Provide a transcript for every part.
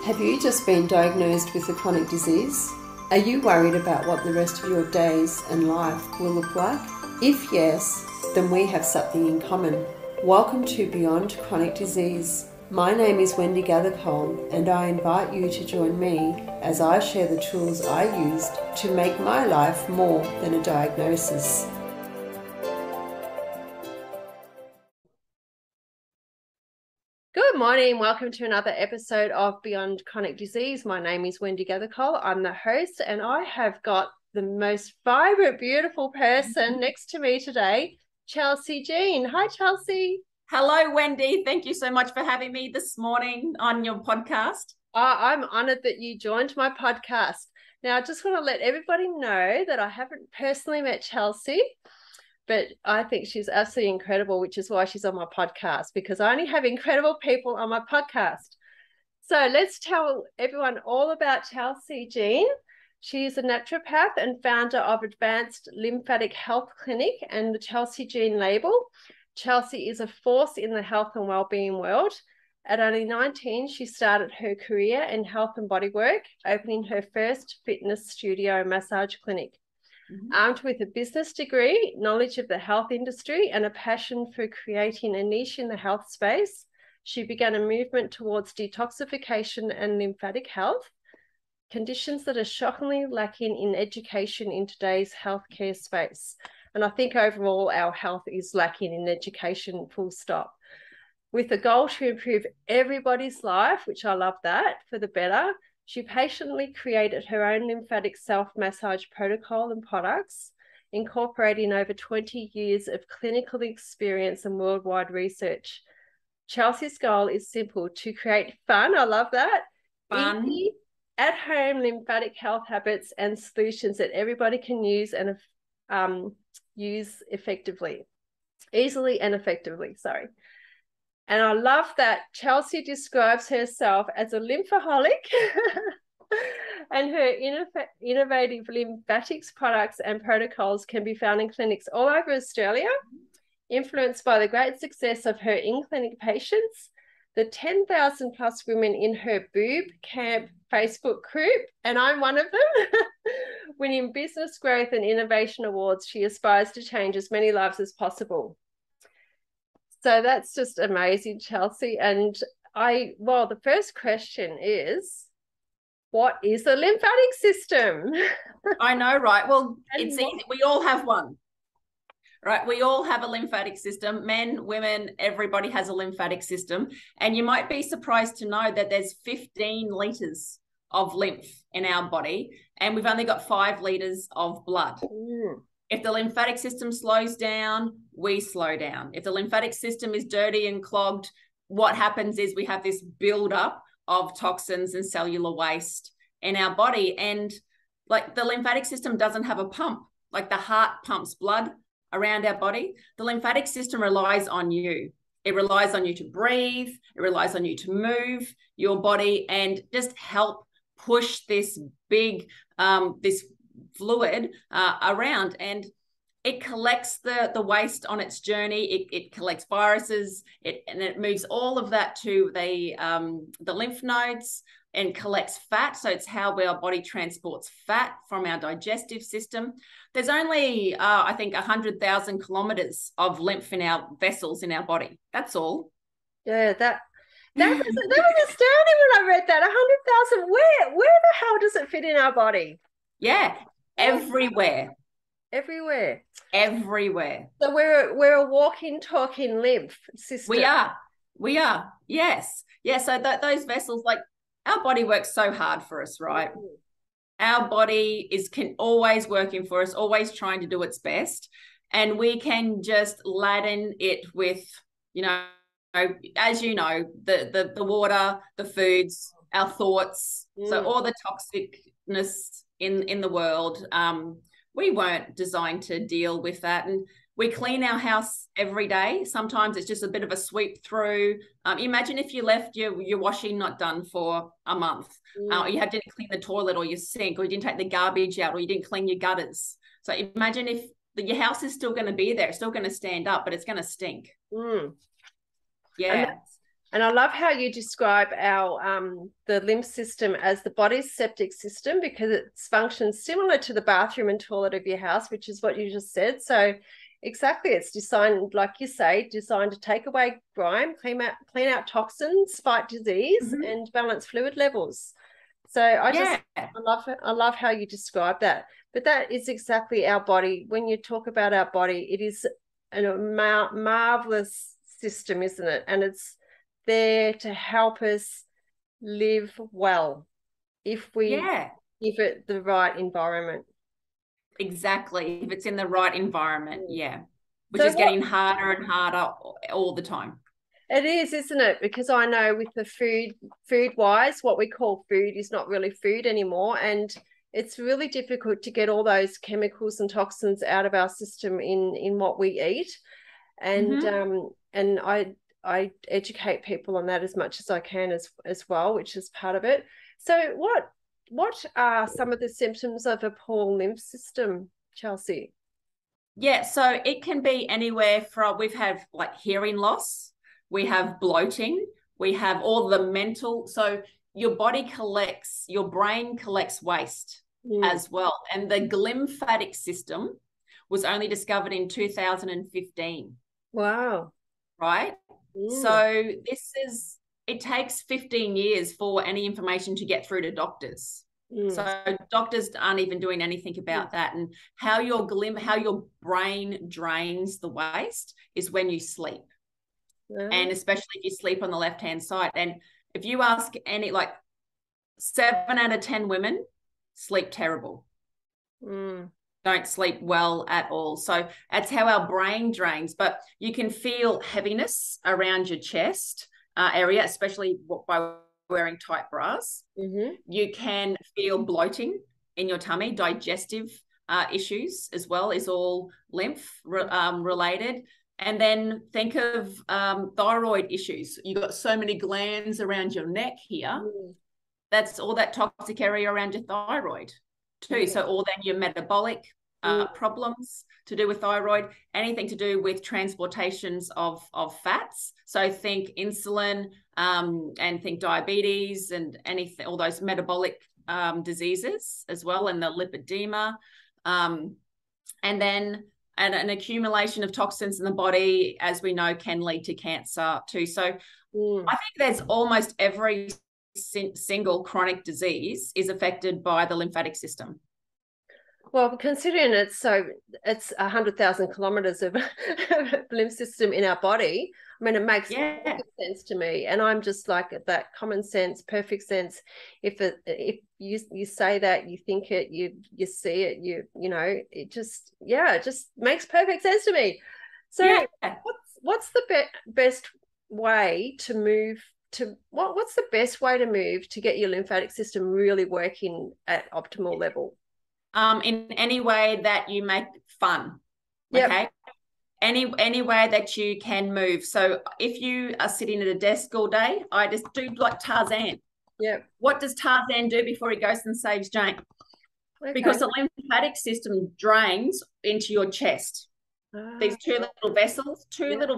Have you just been diagnosed with a chronic disease? Are you worried about what the rest of your days and life will look like? If yes, then we have something in common. Welcome to Beyond Chronic Disease. My name is Wendy Gathercole, and I invite you to join me as I share the tools I used to make my life more than a diagnosis. Good morning. Welcome to another episode of Beyond Chronic Disease. My name is Wendy Gathercole. I'm the host, and I have got the most vibrant, beautiful person next to me today, Chelsey Jean. Hi, Chelsey. Hello, Wendy. Thank you so much for having me this morning on your podcast. I'm honoured that you joined my podcast. Now, I just want to let everybody know that I haven't personally met Chelsey, but I think she's absolutely incredible, which is why she's on my podcast, because I only have incredible people on my podcast. So let's tell everyone all about Chelsey Jean. She is a naturopath and founder of Advanced Lymphatic Health Clinic and the Chelsey Jean label. Chelsey is a force in the health and wellbeing world. At only 19, she started her career in health and bodywork, opening her first fitness studio massage clinic. Armed with a business degree, knowledge of the health industry, and a passion for creating a niche in the health space, she began a movement towards detoxification and lymphatic health, conditions that are shockingly lacking in education in today's healthcare space. And I think overall our health is lacking in education, full stop. With a goal to improve everybody's life, which I love that, for the better, she patiently created her own lymphatic self-massage protocol and products, incorporating over 20 years of clinical experience and worldwide research. Chelsey's goal is simple: to create fun, I love that, Fun, easy, at-home lymphatic health habits and solutions that everybody can use and use easily and effectively. And I love that Chelsey describes herself as a lymphaholic and her innovative lymphatics products and protocols can be found in clinics all over Australia, influenced by the great success of her in-clinic patients, the 10,000 plus women in her Boob Camp Facebook group, and I'm one of them. Winning business growth and innovation awards, she aspires to change as many lives as possible. So that's just amazing, Chelsey. And the first question is, what is the lymphatic system? I know, right? Well, it's easy. We all have one, right? We all have a lymphatic system. Men, women, everybody has a lymphatic system. And you might be surprised to know that there's 15 litres of lymph in our body, and we've only got 5 litres of blood. If the lymphatic system slows down, we slow down. If the lymphatic system is dirty and clogged, what happens is we have this buildup of toxins and cellular waste in our body. And like the lymphatic system doesn't have a pump, like the heart pumps blood around our body. The lymphatic system relies on you. It relies on you to breathe. It relies on you to move your body and just help push this big, this fluid around, and it collects the waste on its journey. It collects viruses, and it moves all of that to the lymph nodes and collects fat. So it's how our body transports fat from our digestive system. There's only I think 100,000 kilometers of lymph in our vessels in our body. That's all. Yeah, that was astounding when I read that. 100,000. Where the hell does it fit in our body? Yeah, everywhere. Everywhere. So we're a walking, talking lymph system. We are. Yes. Yeah. So those vessels, like our body works so hard for us, right? Our body is always working for us, always trying to do its best, and we can just laden it with, as you know, the water, the foods, our thoughts. So all the toxicness in the world, we weren't designed to deal with that. And we clean our house every day. Sometimes it's just a bit of a sweep through. Imagine if you left your washing not done for a month. You didn't clean the toilet or your sink, or you didn't take the garbage out, or you didn't clean your gutters. So imagine if your house is still going to be there, it's still going to stand up, but it's going to stink. Mm. Yeah. And I love how you describe our the lymph system as the body's septic system, because it functions similar to the bathroom and toilet of your house, which is what you just said. So exactly, it's designed, like you say, designed to take away grime, clean out toxins, fight disease, and balance fluid levels. So I love how you describe that. But that is exactly our body. When you talk about our body, it is a marvelous system, isn't it? And it's there to help us live well if we give it the right environment. Exactly. If it's in the right environment, which is getting harder and harder all the time. It is, isn't it? Because I know with the food wise, what we call food is not really food anymore. And it's really difficult to get all those chemicals and toxins out of our system in what we eat. And I educate people on that as much as I can as well, which is part of it. So what are some of the symptoms of a poor lymph system, Chelsey? Yeah, so it can be anywhere from, we've had like hearing loss, we have bloating, we have all the mental, so your brain collects waste as well. And the lymphatic system was only discovered in 2015. Wow. Right? So it takes 15 years for any information to get through to doctors. So doctors aren't even doing anything about that. And how your brain drains the waste is when you sleep. And especially if you sleep on the left-hand side. And if you ask 7 out of 10 women sleep terrible. Don't sleep well at all. So that's how our brain drains. But you can feel heaviness around your chest area, especially by wearing tight bras. You can feel bloating in your tummy. Digestive issues as well is all lymph related. And then think of thyroid issues. You've got so many glands around your neck here. That's all that toxic area around your thyroid too. So all then your metabolic problems to do with thyroid, anything to do with transportations of fats. So think insulin and think diabetes and anything, all those metabolic diseases as well, and the lipedema. And then an accumulation of toxins in the body, as we know, can lead to cancer too. So I think there's almost every single chronic disease is affected by the lymphatic system. Well, considering it's 100,000 kilometers of lymph system in our body, I mean, it makes perfect sense to me. And I'm just like that common sense, perfect sense. If you say that, you think it, you see it, you know, it just makes perfect sense to me. So what's the best way to move to what's the best way to move to get your lymphatic system really working at optimal level? In any way that you make fun. Okay. Any way that you can move. So if you are sitting at a desk all day, I just do like Tarzan. What does Tarzan do before he goes and saves Jane? Because the lymphatic system drains into your chest. These two little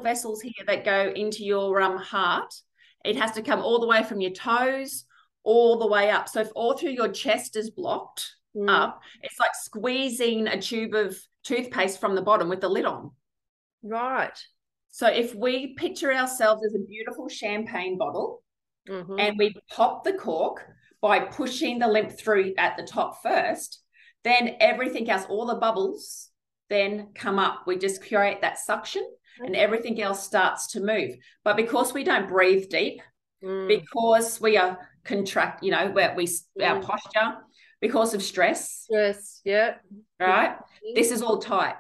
vessels here that go into your heart. It has to come all the way from your toes all the way up. So if all through your chest is blocked up, it's like squeezing a tube of toothpaste from the bottom with the lid on. Right. So if we picture ourselves as a beautiful champagne bottle and we pop the cork by pushing the lymph through at the top first, then everything else, all the bubbles then come up. We just create that suction and everything else starts to move. But because we don't breathe deep, because we are our posture, because of stress. Right? This is all tight.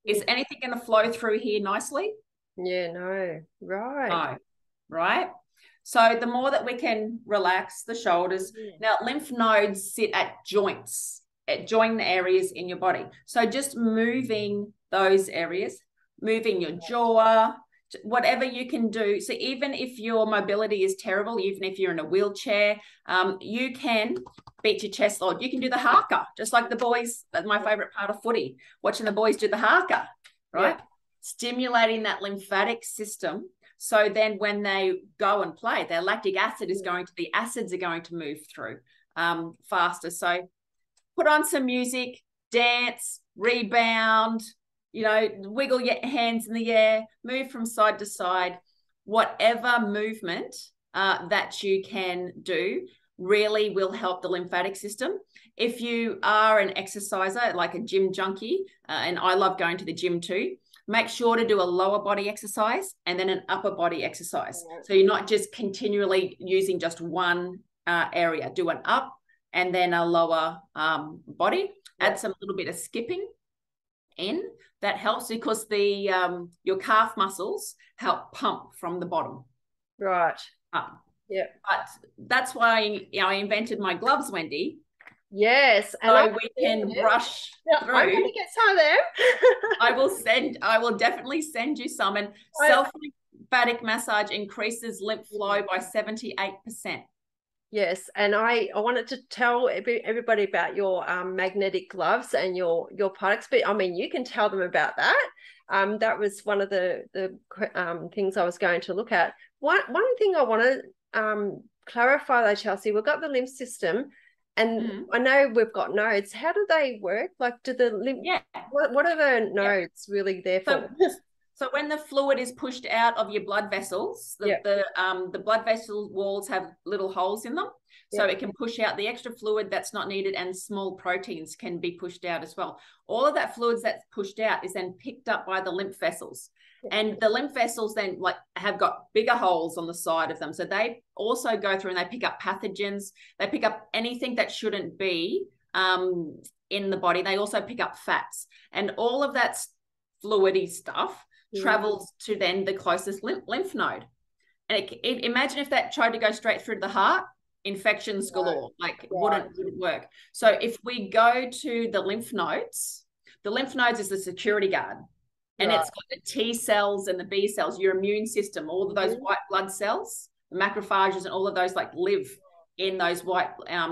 Is anything going to flow through here nicely? No. Right. No. Right? So the more that we can relax the shoulders. Now, lymph nodes sit at joints, at joint areas in your body. So just moving those areas, moving your jaw, whatever you can do. So even if your mobility is terrible, even if you're in a wheelchair, you can beat your chest load. You can do the haka, just like the boys. That's my favorite part of footy, watching the boys do the haka, right? Stimulating that lymphatic system So then when they go and play, their lactic acid is the acids are going to move through faster. So put on some music, dance, rebound, wiggle your hands in the air, move from side to side, whatever movement that you can do really will help the lymphatic system. If you are an exerciser, like a gym junkie, and I love going to the gym too, make sure to do a lower body exercise and then an upper body exercise. So you're not just continually using just one area. Do an up and then a lower body. Add some little bit of skipping in. That helps because your calf muscles help pump from the bottom. Right. Up. Yeah. But that's why I invented my gloves, Wendy. Yes. And so we can brush through. I'm going to get some of them. I will definitely send you some. And self-lymphatic massage increases lymph flow by 78%. Yes, and I wanted to tell everybody about your magnetic gloves and your products, but I mean, you can tell them about that. That was one of the things I was going to look at. One thing I want to clarify though, Chelsey, we've got the lymph system, and I know we've got nodes. How do they work? Like, do the lymph? Yeah. What are the nodes really there for? So when the fluid is pushed out of your blood vessels, the blood vessel walls have little holes in them. So it can push out the extra fluid that's not needed, and small proteins can be pushed out as well. All of that fluids that's pushed out is then picked up by the lymph vessels. And the lymph vessels then have got bigger holes on the side of them. So they also go through and they pick up pathogens. They pick up anything that shouldn't be in the body. They also pick up fats. And all of that fluidy stuff travels to then the closest lymph node. And imagine if that tried to go straight through to the heart, infections galore, wouldn't work. So if we go to the lymph nodes is the security guard. And it's got the T cells and the B cells, your immune system, all of those white blood cells, the macrophages and all of those live in those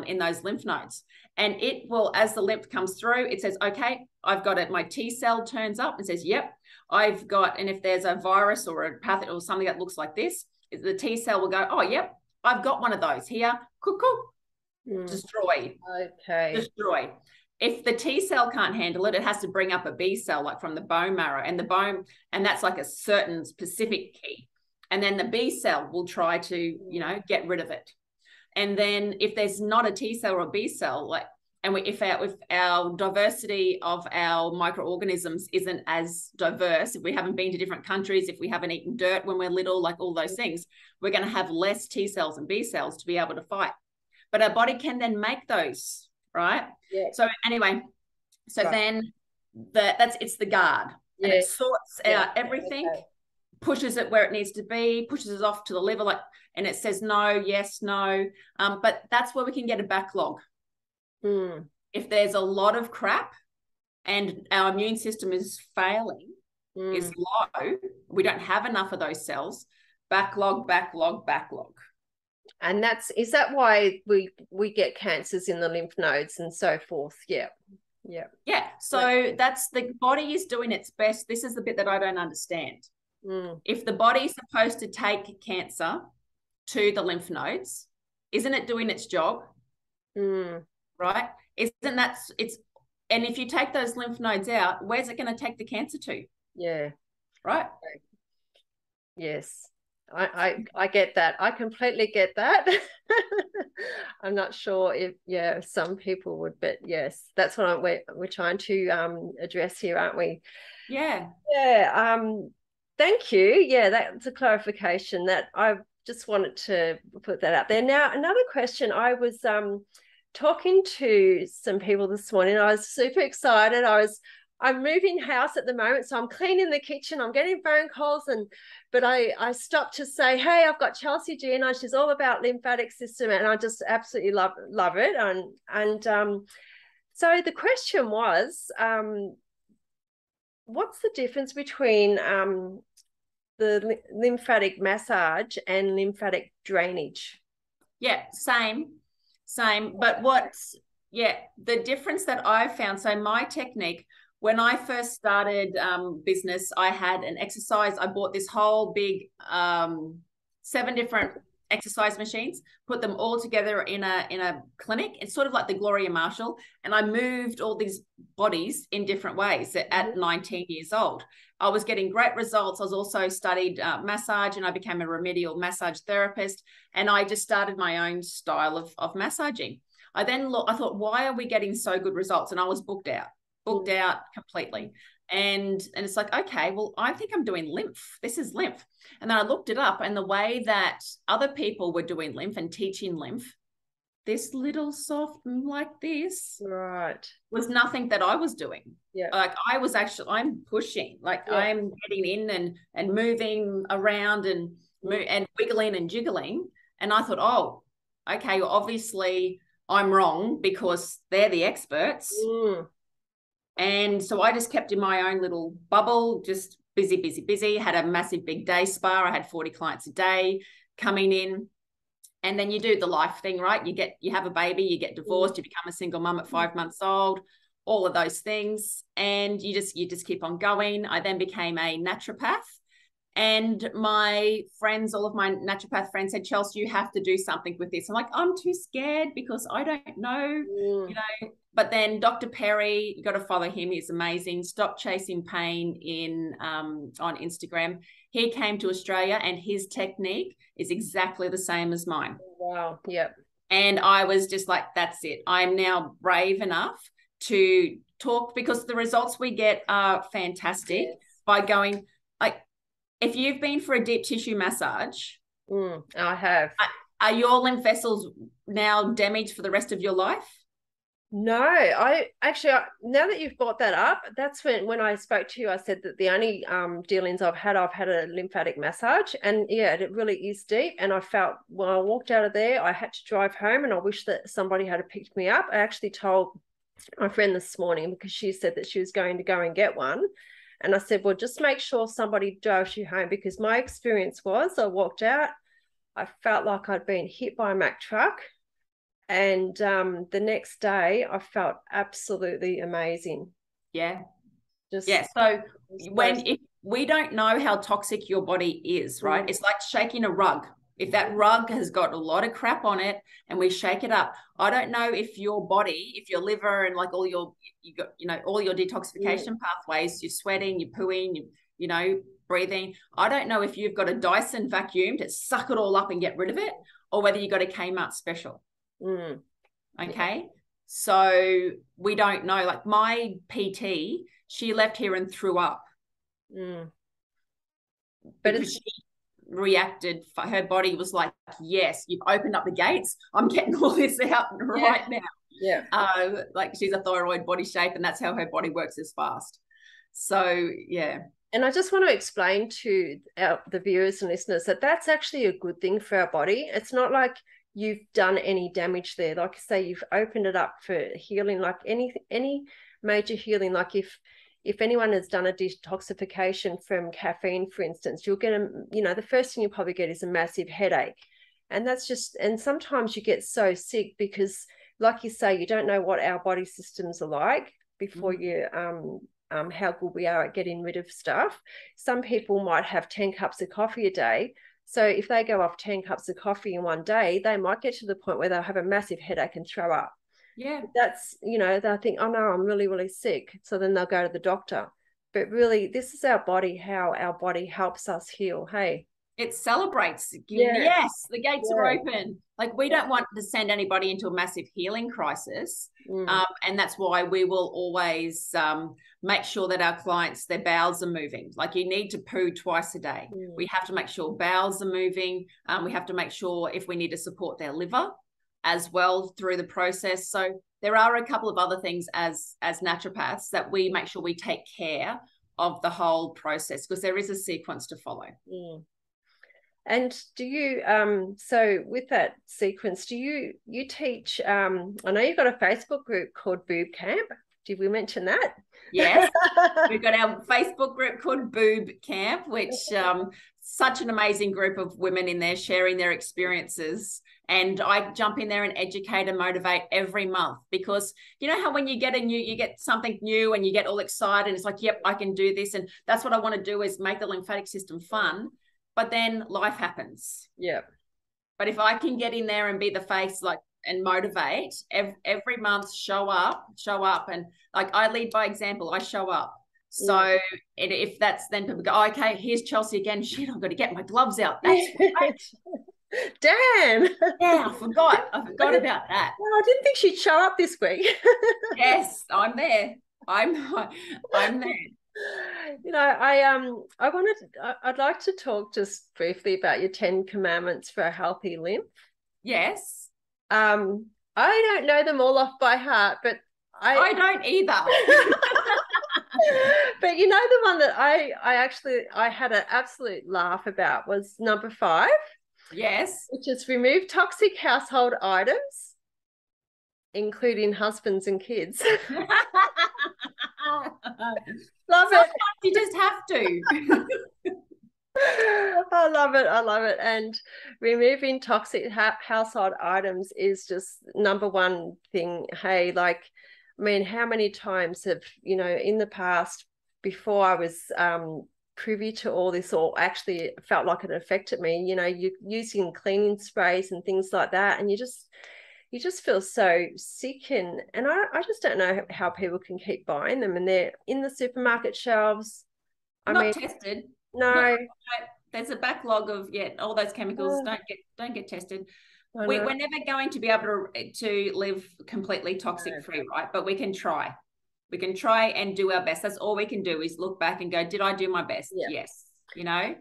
in those lymph nodes. And it will, as the lymph comes through, it says, okay, I've got it. My T cell turns up and says, yep, I've got, and if there's a virus or a pathogen or something that looks like this, the T cell will go, oh, yep, I've got one of those here. Cuckoo. Destroy. Okay. Destroy. If the T cell can't handle it, it has to bring up a B cell, like from the bone marrow, and that's like a certain specific key. And then the B cell will try to, get rid of it. And then if there's not a T cell or a B cell, if our diversity of our microorganisms isn't as diverse, if we haven't been to different countries, if we haven't eaten dirt when we're little, all those things, we're going to have less T cells and B cells to be able to fight. But our body can then make those, right? Yeah. So anyway, then it's the guard, and it sorts out everything, pushes it where it needs to be, pushes it off to the liver, and it says no, yes, no. But that's where we can get a backlog. If there's a lot of crap and our immune system is failing, is low, we don't have enough of those cells, backlog. And is that why we get cancers in the lymph nodes and so forth? Yeah. So that's, the body is doing its best. This is the bit that I don't understand. If the body is supposed to take cancer to the lymph nodes, isn't it doing its job? Right? And if you take those lymph nodes out, where's it going to take the cancer to? Yeah. Right? Yes. I get that. I completely get that. I'm not sure if some people would, but yes, that's what we're trying to address here, aren't we? Yeah. Thank you. Yeah, that's a clarification that I just wanted to put that out there. Now, another question. I was talking to some people this morning. I was super excited. I'm moving house at the moment, so I'm cleaning the kitchen. I'm getting phone calls, but I stopped to say, hey, I've got Chelsey G, and she's all about lymphatic system, and I just absolutely love it. And so the question was, what's the difference between the lymphatic massage and lymphatic drainage? Yeah, same. But the difference that I've found, so my technique, When I first started business, I had an exercise. I bought this whole big 7 different exercise machines, put them all together in a clinic. It's sort of like the Gloria Marshall. And I moved all these bodies in different ways at 19 years old. I was getting great results. I was also studied massage, and I became a remedial massage therapist. And I just started my own style of massaging. I thought, why are we getting so good results? And I was booked out completely. And it's like, okay, well, I think I'm doing lymph. This is lymph. And then I looked it up, and the way that other people were doing lymph and teaching lymph, this little soft like this, right, was nothing that I was doing. Yeah. Like I'm pushing, like I'm getting in and moving around and wiggling and jiggling. And I thought, oh, okay, well, obviously I'm wrong because they're the experts. And so I just kept in my own little bubble, just busy, had a massive big day spa. I had 40 clients a day coming in. And then you do the life thing, right? You have a baby, you get divorced, you become a single mum at 5 months old, all of those things. And you just keep on going. I then became a naturopath. And my friends, all of my naturopath friends said, Chelsey, you have to do something with this. I'm like, I'm too scared because I don't know, you know. But then Dr. Perry, you got to follow him. He's amazing. Stop Chasing Pain on Instagram. He came to Australia, and his technique is exactly the same as mine. Wow. Yep. And I was just like, that's it. I'm now brave enough to talk, because the results we get are fantastic by going, like, if you've been for a deep tissue massage, I have. Are your lymph vessels now damaged for the rest of your life? No, I actually, now that you've brought that up, that's when I spoke to you, I said that the only dealings I've had a lymphatic massage, and it really is deep. And I felt when I walked out of there, I had to drive home, and I wish that somebody had picked me up. I actually told my friend this morning, because she said that she was going to go and get one. And I said, well, just make sure somebody drives you home, because my experience was I walked out, I felt like I'd been hit by a Mack truck. And the next day I felt absolutely amazing. So if we don't know how toxic your body is, right? It's like shaking a rug. If that rug has got a lot of crap on it and we shake it up, I don't know if your body, if your liver and like all your detoxification pathways, you're sweating, you're pooing, you breathing. I don't know if you've got a Dyson vacuum to suck it all up and get rid of it, or whether you got a Kmart special. Okay. So we don't know. Like my PT, she left here and threw up. But she reacted, her body was like, yes, you've opened up the gates. I'm getting all this out right now. Yeah. Like she's a thyroid body shape, and that's how her body works as fast. So, yeah. And I just want to explain to the viewers and listeners that that's actually a good thing for our body. It's not like you've done any damage there. Like I say, you've opened it up for healing, like any major healing. Like if anyone has done a detoxification from caffeine, for instance, you'll get the first thing you probably get is a massive headache. And that's and sometimes you get so sick because, like you say, you don't know what our body systems are like before you how good we are at getting rid of stuff. Some people might have 10 cups of coffee a day. So if they go off 10 cups of coffee in one day, they might get to the point where they'll have a massive headache and throw up. Yeah. That's, they'll think, oh no, I'm really, really sick. So then they'll go to the doctor. But really, this is our body, how our body helps us heal. Hey. It celebrates. Yes, the gates are open. Like we don't want to send anybody into a massive healing crisis. And that's why we will always make sure that our clients, their bowels are moving. Like you need to poo twice a day. We have to make sure bowels are moving. We have to make sure if we need to support their liver as well through the process. So there are a couple of other things as naturopaths that we make sure we take care of the whole process, because there is a sequence to follow. And do you, so with that sequence, do you teach, I know you've got a Facebook group called Boob Camp. Did we mention that? Yes. We've got our Facebook group called Boob Camp, which such an amazing group of women in there sharing their experiences. And I jump in there and educate and motivate every month, because you know how when you get something new and you get all excited, it's like, yep, I can do this. And that's what I want to do, is make the lymphatic system fun. But then life happens. Yeah. But if I can get in there and be the face, like, and motivate every month, show up. And like, I lead by example, I show up. So if that's, then people go, okay, here's Chelsey again. Shit, I've got to get my gloves out. That's right. Damn. Yeah, I forgot about that. Well, I didn't think she'd show up this week. Yes, I'm there. I'm there. You know, I'd like to talk just briefly about your 10 commandments for a healthy lymph. Yes. I don't know them all off by heart, but I don't either. But you know, the one that I had an absolute laugh about was number 5. Yes. Which is remove toxic household items, including husbands and kids. Love Sometimes it. you just have to. I love it. And removing toxic household items is just number one thing. Hey, like, I mean, how many times have, you know, in the past, before I was privy to all this, or actually felt like it affected me, you know, you're using cleaning sprays and things like that, and you just feel so sick, and I just don't know how people can keep buying them, and they're in the supermarket shelves. Not tested. No. There's a backlog of all those chemicals don't get tested. We're never going to be able to live completely toxic free, right? But we can try. We can try and do our best. That's all we can do, is look back and go, did I do my best? Yeah. Yes. You know,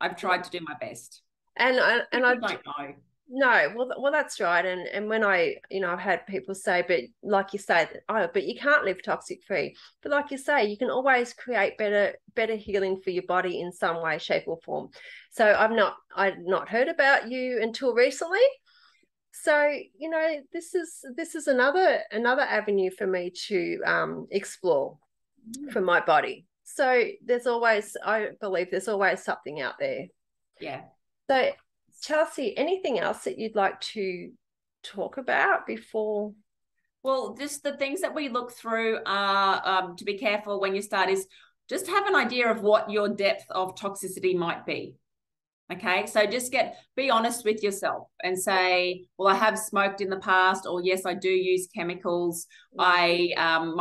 I've tried to do my best. And I don't know. No, well, that's right. And when I've had people say, but like you say, but you can't live toxic free. But like you say, you can always create better healing for your body in some way, shape, or form. So I'd not heard about you until recently. So, you know, this is another avenue for me to explore for my body. So I believe there's always something out there. Yeah. So, Chelsey, anything else that you'd like to talk about before? Well, just the things that we look through are to be careful when you start is just have an idea of what your depth of toxicity might be. Okay, so just be honest with yourself and say, well, I have smoked in the past, or yes, I do use chemicals. My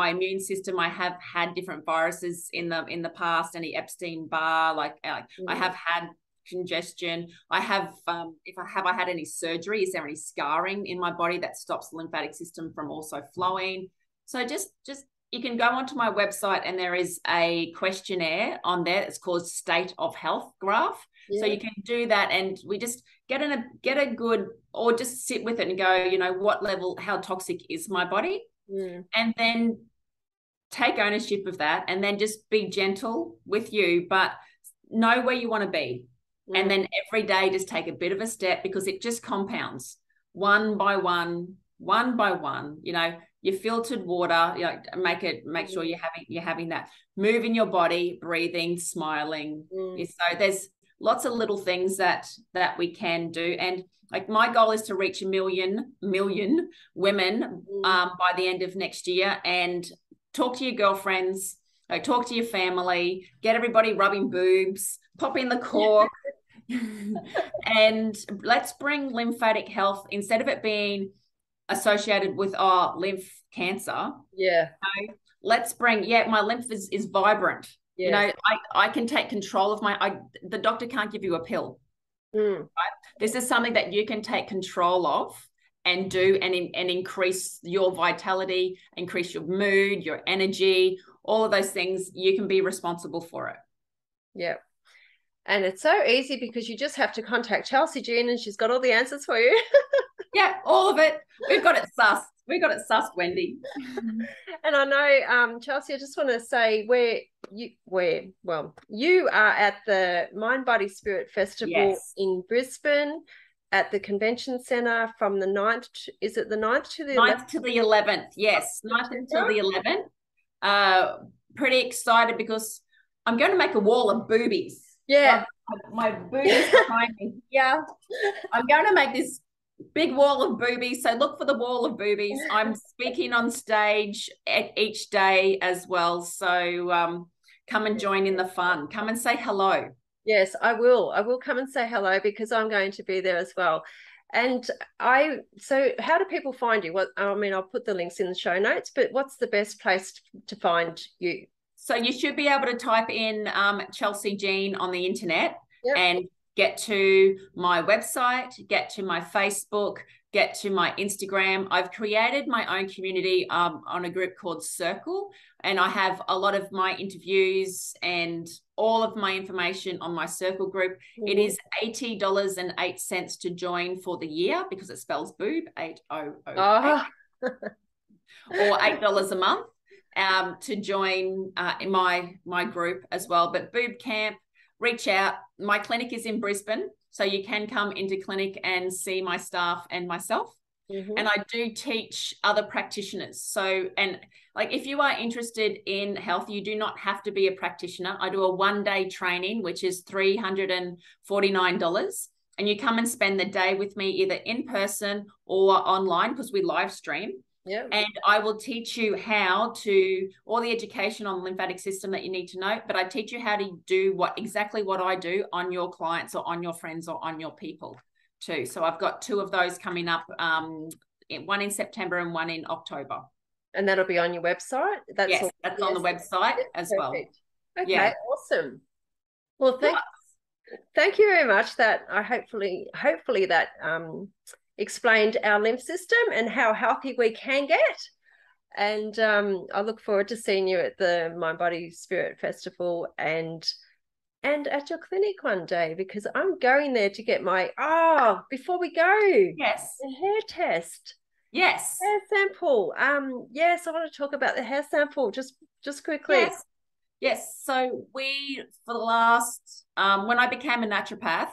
immune system, I have had different viruses in the past, any Epstein-Barr, I have had congestion. I have, have I had any surgery? Is there any scarring in my body that stops the lymphatic system from also flowing? So just you can go onto my website, and there is a questionnaire on there. It's called State of Health Graph. Yeah. So you can do that, and we just get a good, or just sit with it and go, you know, what level, how toxic is my body? And then take ownership of that, and then just be gentle with you, but know where you want to be. And then every day just take a bit of a step, because it just compounds one by one, you know, your filtered water, you know, make sure you're having that, move in your body, breathing, smiling. So there's lots of little things that we can do. And like, my goal is to reach 1 million women by the end of next year, and talk to your girlfriends, talk to your family, get everybody rubbing boobs, pop in the cork. And let's bring lymphatic health, instead of it being associated with lymph cancer. Yeah. You know, let's bring, my lymph is vibrant. Yes. You know, I can take control of the doctor can't give you a pill. Right? This is something that you can take control of and do, and increase your vitality, increase your mood, your energy, all of those things. You can be responsible for it. Yeah. And it's so easy, because you just have to contact Chelsey Jean, and she's got all the answers for you. Yeah, all of it. We've got it sussed. We've got it sussed, Wendy. And I know, Chelsey, I just want to say you are at the Mind, Body, Spirit Festival in Brisbane at the Convention Centre from the 9th. Is it the 9th to the 11th? 9th to the 11th, yes. 9th until the 11th. Pretty excited, because I'm going to make a wall of boobies. Yeah. my boobies behind me. Yeah, I'm going to make this big wall of boobies. So look for the wall of boobies. I'm speaking on stage each day as well. So come and join in the fun. Come and say hello. Yes, I will. I will come and say hello because I'm going to be there as well. And so how do people find you? I mean, I'll put the links in the show notes, but what's the best place to find you? So you should be able to type in Chelsey Jean on the internet and get to my website, get to my Facebook, get to my Instagram. I've created my own community on a group called Circle, and I have a lot of my interviews and all of my information on my Circle group. It is $80.08 to join for the year because it spells boob, 800, or $8 a month to join in my group as well. But boob camp, reach out. My clinic is in Brisbane, so you can come into clinic and see my staff and myself. And I do teach other practitioners. So, and like if you are interested in health, you do not have to be a practitioner. I do a 1-day training, which is $349. And you come and spend the day with me either in person or online because we live stream. Yeah. And I will teach you how to, all the education on the lymphatic system that you need to know, but I teach you how to do exactly what I do on your clients or on your friends or on your people too. So I've got 2 of those coming up, one in September and one in October. And that'll be on your website? That's on the website as well. Okay, awesome. Well, thank you very much. That I hopefully that explained our lymph system and how healthy we can get. And I look forward to seeing you at the Mind Body Spirit Festival and at your clinic one day, because I'm going there to get my before we go, the hair test. Hair sample. Yes, I want to talk about the hair sample just quickly. Yes. So we, for the last when I became a naturopath,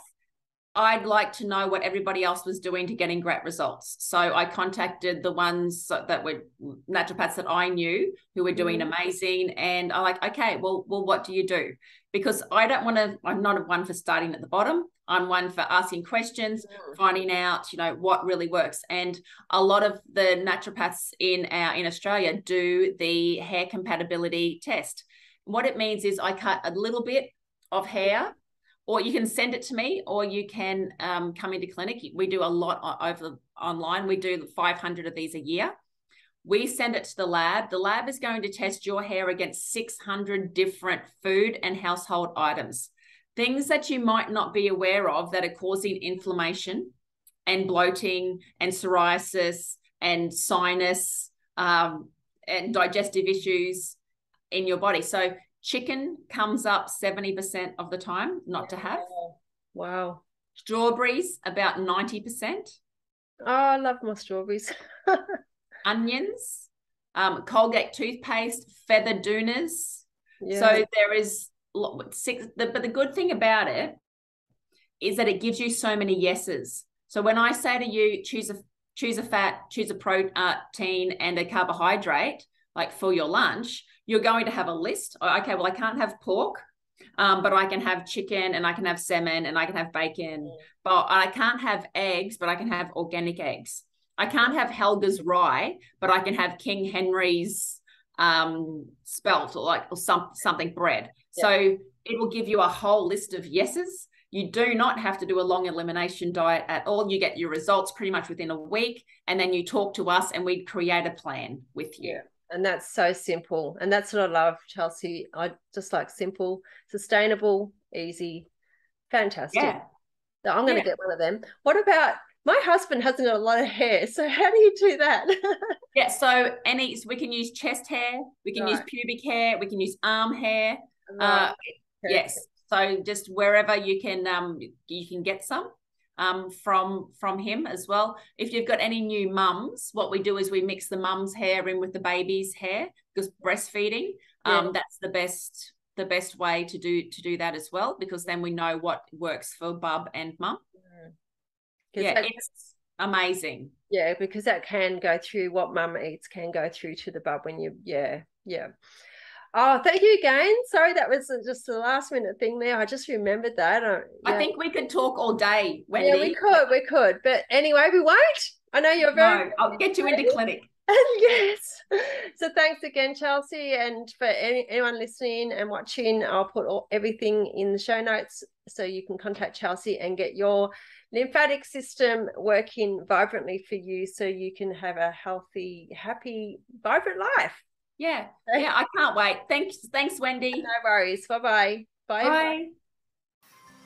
I'd like to know what everybody else was doing to getting great results. So I contacted the ones that were naturopaths that I knew who were doing amazing. And I'm like, okay, well, what do you do? Because I'm not one for starting at the bottom. I'm one for asking questions, finding out, what really works. And a lot of the naturopaths in Australia do the hair compatibility test. What it means is I cut a little bit of hair, or you can send it to me, or you can come into clinic. We do a lot over online. We do 500 of these a year. We send it to the lab. The lab is going to test your hair against 600 different food and household items, things that you might not be aware of that are causing inflammation and bloating and psoriasis and sinus and digestive issues in your body. So chicken comes up 70% of the time not to have. Wow. Strawberries, about 90%. Oh, I love my strawberries. Onions, Colgate toothpaste, feather dooners. Yeah. So there is 6, but the good thing about it is that it gives you so many yeses. So when I say to you, choose a fat, choose a protein and a carbohydrate, like for your lunch, you're going to have a list. Okay, well, I can't have pork, but I can have chicken and I can have salmon and I can have bacon, but I can't have eggs, but I can have organic eggs. I can't have Helga's rye, but I can have King Henry's spelt or something bread. Yeah. So it will give you a whole list of yeses. You do not have to do a long elimination diet at all. You get your results pretty much within a week, and then you talk to us and we create a plan with you. Yeah. And that's so simple. And that's what I love, Chelsey. I just like simple, sustainable, easy, fantastic. Yeah. So I'm going to get one of them. What about, my husband hasn't got a lot of hair, so how do you do that? Yeah, so we can use chest hair, we can use pubic hair, we can use arm hair. Yes, so just wherever you can get some from him as well. If you've got any new mums, what we do is we mix the mum's hair in with the baby's hair, because breastfeeding, that's the best way to do that as well, because then we know what works for bub and mum. Yeah, it's amazing. Yeah, because that can go through, what mum eats can go through to the bub when you, yeah. Oh, thank you again. Sorry, that was just the last minute thing there. I just remembered that. I think we could talk all day, Wendy. Yeah, we could. But anyway, we won't. I know you're very... No, I'll get you into clinic. Yes. So thanks again, Chelsey. And for anyone listening and watching, I'll put everything in the show notes so you can contact Chelsey and get your lymphatic system working vibrantly for you so you can have a healthy, happy, vibrant life. Yeah. Yeah, I can't wait. Thanks, Wendy. No worries. Bye-bye. Bye.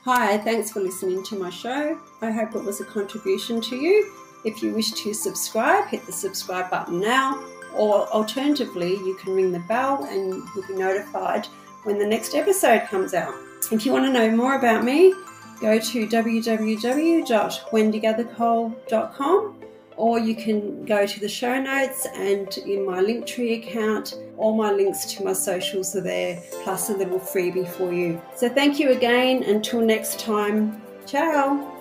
Hi, thanks for listening to my show. I hope it was a contribution to you. If you wish to subscribe, hit the subscribe button now, or alternatively, you can ring the bell and you'll be notified when the next episode comes out. If you want to know more about me, go to www.wendygathercole.com, or you can go to the show notes, and in my Linktree account, all my links to my socials are there, plus a little freebie for you. So thank you again. Until next time, ciao.